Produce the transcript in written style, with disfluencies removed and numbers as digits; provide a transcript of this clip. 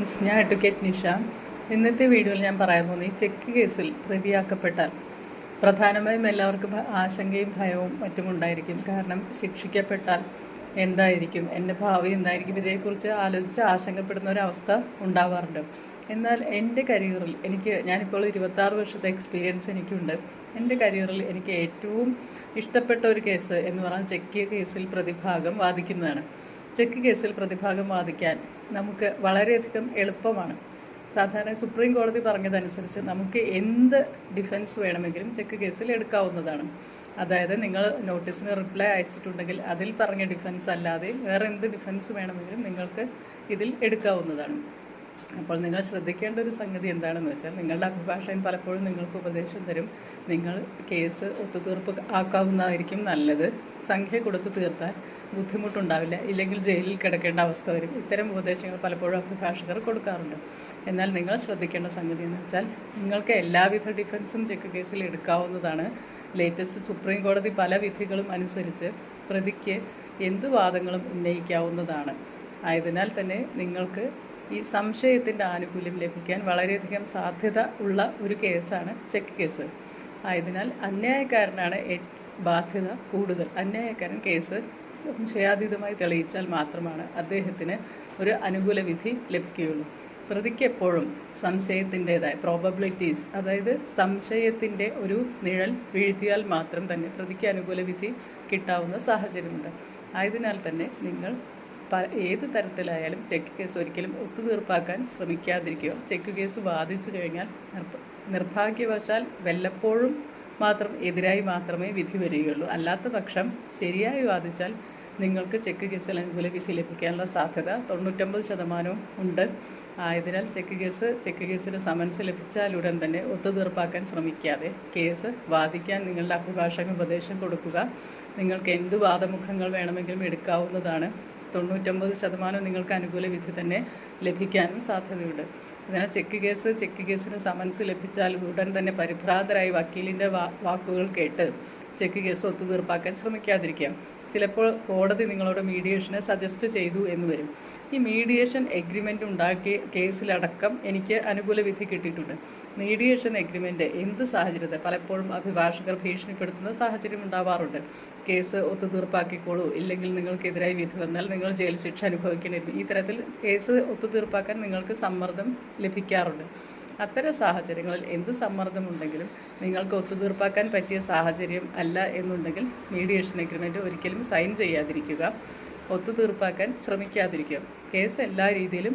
ഞാൻ അഡ്വക്കേറ്റ് നിഷ. ഇന്നത്തെ വീഡിയോയിൽ ഞാൻ പറയാൻ പോകുന്നത് ഈ ചെക്ക് കേസിൽ പ്രതിയാക്കപ്പെട്ടാൽ പ്രധാനമായും എല്ലാവർക്കും ആശങ്കയും ഭയവും മറ്റും ഉണ്ടായിരിക്കും. കാരണം ശിക്ഷിക്കപ്പെട്ടാൽ എന്തായിരിക്കും, എൻ്റെ ഭാവി എന്തായിരിക്കും, ഇതേക്കുറിച്ച് ആലോചിച്ച് ആശങ്കപ്പെടുന്ന ഒരവസ്ഥ ഉണ്ടാവാറുണ്ട്. എന്നാൽ എൻ്റെ കരിയറിൽ ഞാനിപ്പോൾ 26 വർഷത്തെ എക്സ്പീരിയൻസ് എനിക്കുണ്ട്. എൻ്റെ കരിയറിൽ എനിക്ക് ഏറ്റവും ഇഷ്ടപ്പെട്ട ഒരു കേസ് എന്ന് പറഞ്ഞാൽ ചെക്ക് കേസിൽ പ്രതിഭാഗം വാദിക്കുന്നതാണ്. ചെക്ക് കേസിൽ പ്രതിഭാഗം വാദിക്കാൻ നമുക്ക് വളരെയധികം എളുപ്പമാണ്. സാധാരണ സുപ്രീം കോടതി പറഞ്ഞതനുസരിച്ച് നമുക്ക് എന്ത് ഡിഫൻസ് വേണമെങ്കിലും ചെക്ക് കേസിൽ എടുക്കാവുന്നതാണ്. അതായത് നിങ്ങൾ നോട്ടീസിന് റിപ്ലൈ അയച്ചിട്ടുണ്ടെങ്കിൽ അതിൽ പറഞ്ഞ ഡിഫൻസ് അല്ലാതെ വേറെ എന്ത് ഡിഫൻസ് വേണമെങ്കിലും നിങ്ങൾക്ക് ഇതിൽ എടുക്കാവുന്നതാണ്. അപ്പോൾ നിങ്ങൾ ശ്രദ്ധിക്കേണ്ട ഒരു സംഗതി എന്താണെന്ന് വെച്ചാൽ, നിങ്ങളുടെ അഭിഭാഷകൻ പലപ്പോഴും നിങ്ങൾക്ക് ഉപദേശം തരും. നിങ്ങൾ കേസ് ഒത്തുതീർപ്പ് ആക്കാവുന്നതായിരിക്കും നല്ലത്, സംഖ്യ കൊടുത്ത് തീർത്താൽ ബുദ്ധിമുട്ടുണ്ടാവില്ല, ഇല്ലെങ്കിൽ ജയിലിൽ കിടക്കേണ്ട അവസ്ഥ വരും. ഇത്തരം ഉപദേശങ്ങൾ പലപ്പോഴും അഭിഭാഷകർ കൊടുക്കാറുണ്ട്. എന്നാൽ നിങ്ങൾ ശ്രദ്ധിക്കേണ്ട സംഗതി എന്ന് വെച്ചാൽ, നിങ്ങൾക്ക് എല്ലാവിധ ഡിഫൻസും ചെക്ക് കേസിൽ എടുക്കാവുന്നതാണ്. ലേറ്റസ്റ്റ് സുപ്രീം കോടതി പല വിധികളും അനുസരിച്ച് പ്രതിക്ക് എന്ത് വാദങ്ങളും ഉന്നയിക്കാവുന്നതാണ്. ആയതിനാൽ തന്നെ നിങ്ങൾക്ക് ഈ സംശയത്തിൻ്റെ ആനുകൂല്യം ലഭിക്കാൻ വളരെയധികം സാധ്യത ഉള്ള ഒരു കേസാണ് ചെക്ക് കേസ്. ആയതിനാൽ അന്യായക്കാരനാണ് ബാധ്യത കൂടുതൽ. അന്യായക്കാരൻ കേസ് സംശയാതീതമായി തെളിയിച്ചാൽ മാത്രമാണ് അദ്ദേഹത്തിന് ഒരു അനുകൂല വിധി ലഭിക്കുകയുള്ളൂ. പ്രതിക്ക് എപ്പോഴും സംശയത്തിൻ്റേതായ പ്രോബബിലിറ്റീസ്, അതായത് സംശയത്തിൻ്റെ ഒരു നിഴൽ വീഴ്ത്തിയാൽ മാത്രം തന്നെ പ്രതിക്ക് അനുകൂല വിധി കിട്ടാവുന്ന സാഹചര്യമുണ്ട്. ആയതിനാൽ തന്നെ നിങ്ങൾ ഏത് തരത്തിലായാലും ചെക്ക് കേസ് ഒരിക്കലും ഒത്തുതീർപ്പാക്കാൻ ശ്രമിക്കാതിരിക്കുക. ചെക്ക് കേസ് വാദിച്ചു കഴിഞ്ഞാൽ നിർഭാഗ്യവശാൽ വല്ലപ്പോഴും മാത്രം എതിരായി മാത്രമേ വിധി വരികയുള്ളൂ. അല്ലാത്ത പക്ഷം ശരിയായി വാദിച്ചാൽ നിങ്ങൾക്ക് ചെക്ക് കേസിൽ അനുകൂല വിധി ലഭിക്കാനുള്ള സാധ്യത 99% ഉണ്ട്. ആയതിനാൽ ചെക്ക് കേസിന് സമൻസ് ലഭിച്ചാൽ ഉടൻ തന്നെ ഒത്തുതീർപ്പാക്കാൻ ശ്രമിക്കാതെ കേസ് വാദിക്കാൻ നിങ്ങളുടെ അഭിഭാഷകന് ഉപദേശം കൊടുക്കുക. നിങ്ങൾക്ക് എന്ത് വാദമുഖങ്ങൾ വേണമെങ്കിലും എടുക്കാവുന്നതാണ്. 99% നിങ്ങൾക്ക് അനുകൂല വിധി തന്നെ ലഭിക്കാനും സാധ്യതയുണ്ട്. അതിനാൽ ചെക്ക് കേസിന് സമൻസ് ലഭിച്ചാൽ ഉടൻ തന്നെ പരിഭ്രാന്തരായി വക്കീലിൻ്റെ വാക്കുകൾ കേട്ട് ചെക്ക് കേസ് ഒത്തുതീർപ്പാക്കാൻ ശ്രമിക്കാതിരിക്കാം. ചിലപ്പോൾ കോടതി നിങ്ങളോട് മീഡിയേഷനെ സജസ്റ്റ് ചെയ്തു എന്ന് വരും. ഈ മീഡിയേഷൻ എഗ്രിമെൻ്റ് ഉണ്ടാക്കിയ കേസിലടക്കം എനിക്ക് അനുകൂല വിധി കിട്ടിയിട്ടുണ്ട്. മീഡിയേഷൻ എഗ്രിമെൻ്റ് എന്ത് സാഹചര്യത്തെ പലപ്പോഴും അഭിഭാഷകർ ഭീഷണിപ്പെടുത്തുന്ന സാഹചര്യം ഉണ്ടാവാറുണ്ട്. കേസ് ഒത്തുതീർപ്പാക്കിക്കോളൂ, ഇല്ലെങ്കിൽ നിങ്ങൾക്കെതിരായി വിധി വന്നാൽ നിങ്ങൾ ജയിൽ ശിക്ഷ അനുഭവിക്കേണ്ടി. ഈ തരത്തിൽ കേസ് ഒത്തുതീർപ്പാക്കാൻ നിങ്ങൾക്ക് സമ്മർദ്ദം ലഭിക്കാറുണ്ട്. അത്തരം സാഹചര്യങ്ങളിൽ എന്ത് സമ്മർദ്ദമുണ്ടെങ്കിലും നിങ്ങൾക്ക് ഒത്തുതീർപ്പാക്കാൻ പറ്റിയ സാഹചര്യം അല്ല എന്നുണ്ടെങ്കിൽ മീഡിയേഷൻ എഗ്രിമെൻ്റ് ഒരിക്കലും സൈൻ ചെയ്യാതിരിക്കുക, ഒത്തുതീർപ്പാക്കാൻ ശ്രമിക്കാതിരിക്കുക. കേസ് എല്ലാ രീതിയിലും